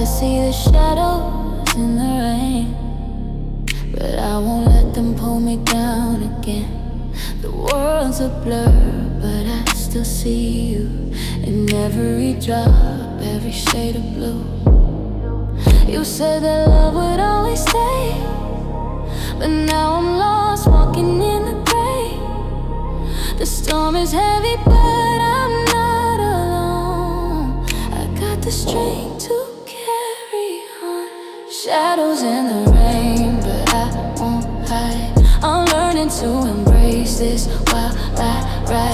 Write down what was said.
see the shadows in the rain, but I won't let them pull me down again. The world's a blur, but I still see you in every drop, every shade of blue. You said that love would always stay, but now I'm lost, walking in the gray. The storm is heavy, but I'm not alone. I got the strength to carry on. Shadows in the rain, but I won't hide. I'm learning to embrace this while I ride.